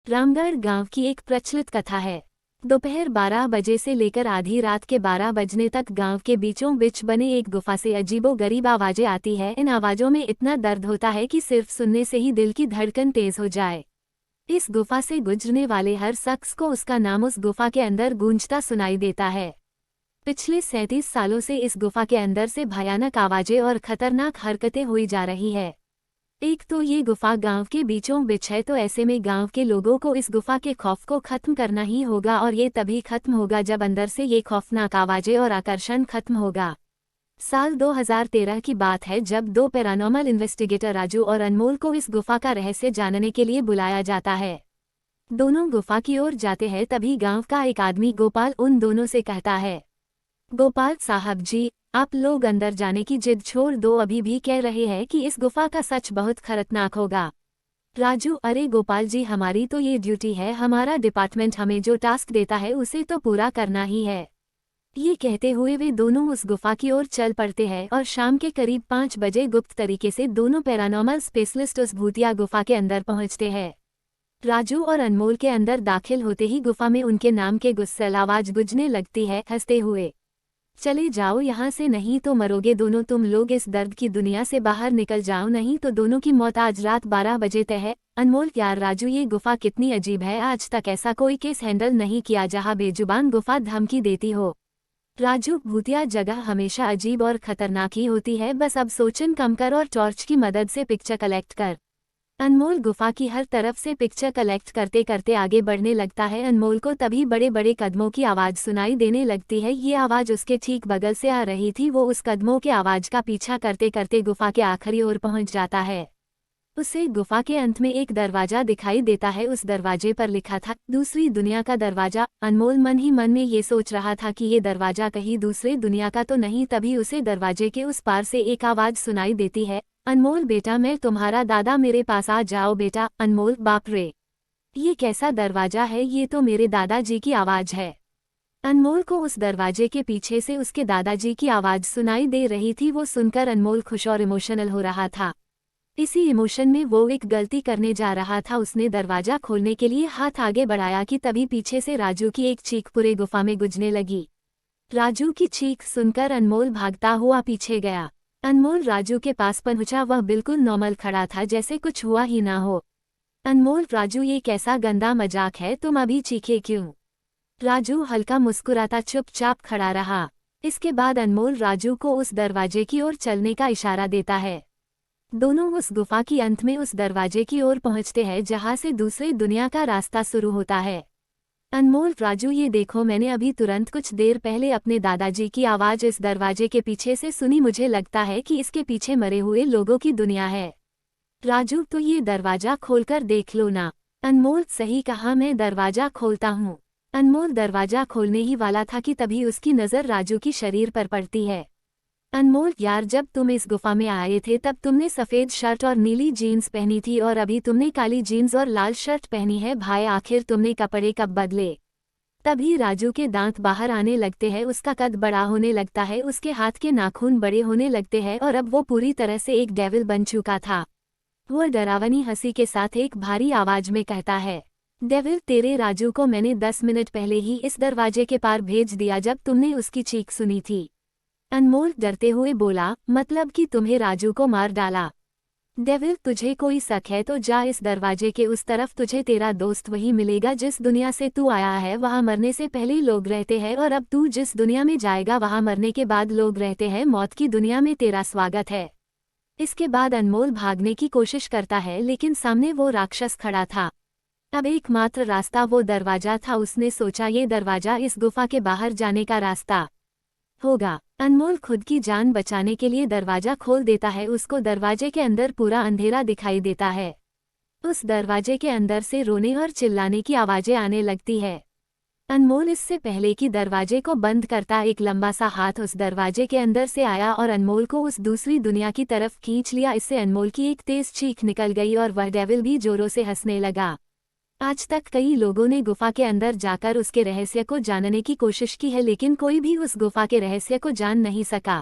रामगढ़ गांव की एक प्रचलित कथा है। दोपहर 12 बजे से लेकर आधी रात के 12 बजने तक गांव के बीचों बीच बने एक गुफा से अजीबोगरीब आवाजें आती है। इन आवाजों में इतना दर्द होता है कि सिर्फ सुनने से ही दिल की धड़कन तेज हो जाए। इस गुफा से गुजरने वाले हर शख्स को उसका नाम उस गुफा के अंदर गूंजता सुनाई देता है। पिछले 37 सालों से इस गुफा के अंदर से भयानक आवाजें और खतरनाक हरकतें हुई जा रही है। एक तो ये गुफा गांव के बीचों बीच है, तो ऐसे में गांव के लोगों को इस गुफा के खौफ को खत्म करना ही होगा, और ये तभी खत्म होगा जब अंदर से ये खौफनाक आवाजें और आकर्षण खत्म होगा। साल 2013 की बात है, जब दो पैरानॉर्मल इन्वेस्टिगेटर राजू और अनमोल को इस गुफा का रहस्य जानने के लिए बुलाया जाता है। दोनों गुफा की ओर जाते हैं, तभी गांव का एक आदमी गोपाल उन दोनों से कहता है, गोपाल साहब जी, आप लोग अंदर जाने की जिद छोड़ दो, अभी भी कह रहे हैं कि इस गुफा का सच बहुत खतरनाक होगा। राजू, अरे गोपाल जी, हमारी तो ये ड्यूटी है, हमारा डिपार्टमेंट हमें जो टास्क देता है उसे तो पूरा करना ही है। ये कहते हुए वे दोनों उस गुफा की ओर चल पड़ते हैं और शाम के करीब 5 बजे गुप्त तरीके से दोनों पैरानॉर्मल स्पेशलिस्ट उस भूतिया गुफा के अंदर पहुंचते हैं। राजू और अनमोल के अंदर दाखिल होते ही गुफा में उनके नाम के गुस्सैल आवाज गूंजने लगती है, हंसते हुए, चले जाओ यहाँ से, नहीं तो मरोगे दोनों तुम लोग, इस दर्द की दुनिया से बाहर निकल जाओ, नहीं तो दोनों की मौत आज रात 12 बजे तय है। अनमोल, यार राजू, ये गुफा कितनी अजीब है, आज तक ऐसा कोई केस हैंडल नहीं किया जहाँ बेजुबान गुफा धमकी देती हो। राजू, भूतिया जगह हमेशा अजीब और खतरनाक ही होती है, बस अब सोचन कम कर और टॉर्च की मदद से पिक्चर कलेक्ट कर। अनमोल गुफा की हर तरफ से पिक्चर कलेक्ट करते करते आगे बढ़ने लगता है। अनमोल को तभी बड़े बड़े कदमों की आवाज सुनाई देने लगती है। ये आवाज उसके ठीक बगल से आ रही थी। वो उस कदमों के आवाज का पीछा करते करते गुफा के आखिरी ओर पहुंच जाता है। उसे गुफा के अंत में एक दरवाजा दिखाई देता है। उस दरवाजे पर लिखा था, दूसरी दुनिया का दरवाजा। अनमोल मन ही मन में ये सोच रहा था कि ये दरवाजा कहीं दूसरे दुनिया का तो नहीं। तभी उसे दरवाजे के उस पार से एक आवाज सुनाई देती है, अनमोल बेटा, मैं तुम्हारा दादा, मेरे पास आ जाओ बेटा। अनमोल, बाप रे, ये कैसा दरवाजा है, ये तो मेरे दादाजी की आवाज है। अनमोल को उस दरवाजे के पीछे से उसके दादाजी की आवाज सुनाई दे रही थी। वो सुनकर अनमोल खुश और इमोशनल हो रहा था। इसी इमोशन में वो एक गलती करने जा रहा था। उसने दरवाजा खोलने के लिए हाथ आगे बढ़ाया कि तभी पीछे से राजू की एक चीख पूरे गुफा में गूंजने लगी। राजू की चीख सुनकर अनमोल भागता हुआ पीछे गया। अनमोल राजू के पास पहुंचा। वह बिल्कुल नॉर्मल खड़ा था, जैसे कुछ हुआ ही ना हो। अनमोल, राजू, ये कैसा गंदा मजाक है, तुम अभी चीखे क्यों? राजू हल्का मुस्कुराता चुपचाप खड़ा रहा। इसके बाद अनमोल राजू को उस दरवाजे की ओर चलने का इशारा देता है। दोनों उस गुफा की अंत में उस दरवाजे की ओर पहुंचते हैं जहां से दूसरी दुनिया का रास्ता शुरू होता है। अनमोल, राजू, ये देखो, मैंने अभी तुरंत कुछ देर पहले अपने दादाजी की आवाज इस दरवाजे के पीछे से सुनी। मुझे लगता है कि इसके पीछे मरे हुए लोगों की दुनिया है। राजू, तो ये दरवाजा खोलकर देख लो ना। अनमोल, सही कहा, मैं दरवाजा खोलता हूँ। अनमोल दरवाजा खोलने ही वाला था कि तभी उसकी नज़र राजू की शरीर पर पड़ती है। अनमोल, यार, जब तुम इस गुफा में आए थे तब तुमने सफ़ेद शर्ट और नीली जीन्स पहनी थी, और अभी तुमने काली जीन्स और लाल शर्ट पहनी है। भाई, आखिर तुमने कपड़े कब बदले? तभी राजू के दांत बाहर आने लगते हैं, उसका कद बड़ा होने लगता है, उसके हाथ के नाखून बड़े होने लगते हैं, और अब वो पूरी तरह से एक डेविल बन चुका था। वो डरावनी हंसी के साथ एक भारी आवाज में कहता है, डेविल, तेरे राजू को मैंने 10 मिनट पहले ही इस दरवाजे के पार भेज दिया जब तुमने उसकी चीख सुनी थी। अनमोल डरते हुए बोला, मतलब कि तुम्हें राजू को मार डाला? डेविल, तुझे कोई शक है तो जा इस दरवाजे के उस तरफ, तुझे तेरा दोस्त वही मिलेगा जिस दुनिया से तू आया है। वहाँ मरने से पहले लोग रहते हैं, और अब तू जिस दुनिया में जाएगा वहाँ मरने के बाद लोग रहते हैं। मौत की दुनिया में तेरा स्वागत है। इसके बाद अनमोल भागने की कोशिश करता है, लेकिन सामने वो राक्षस खड़ा था। अब एकमात्र रास्ता वो दरवाजा था। उसने सोचा ये दरवाजा इस गुफा के बाहर जाने का रास्ता होगा। अनमोल खुद की जान बचाने के लिए दरवाजा खोल देता है। उसको दरवाजे के अंदर पूरा अंधेरा दिखाई देता है। उस दरवाजे के अंदर से रोने और चिल्लाने की आवाजें आने लगती है। अनमोल इससे पहले कि दरवाजे को बंद करता, एक लंबा सा हाथ उस दरवाजे के अंदर से आया और अनमोल को उस दूसरी दुनिया की तरफ खींच लिया। इससे अनमोल की एक तेज चीख निकल गई और वह डेविल भी जोरों से हंसने लगा। आज तक कई लोगों ने गुफा के अंदर जाकर उसके रहस्य को जानने की कोशिश की है, लेकिन कोई भी उस गुफा के रहस्य को जान नहीं सका।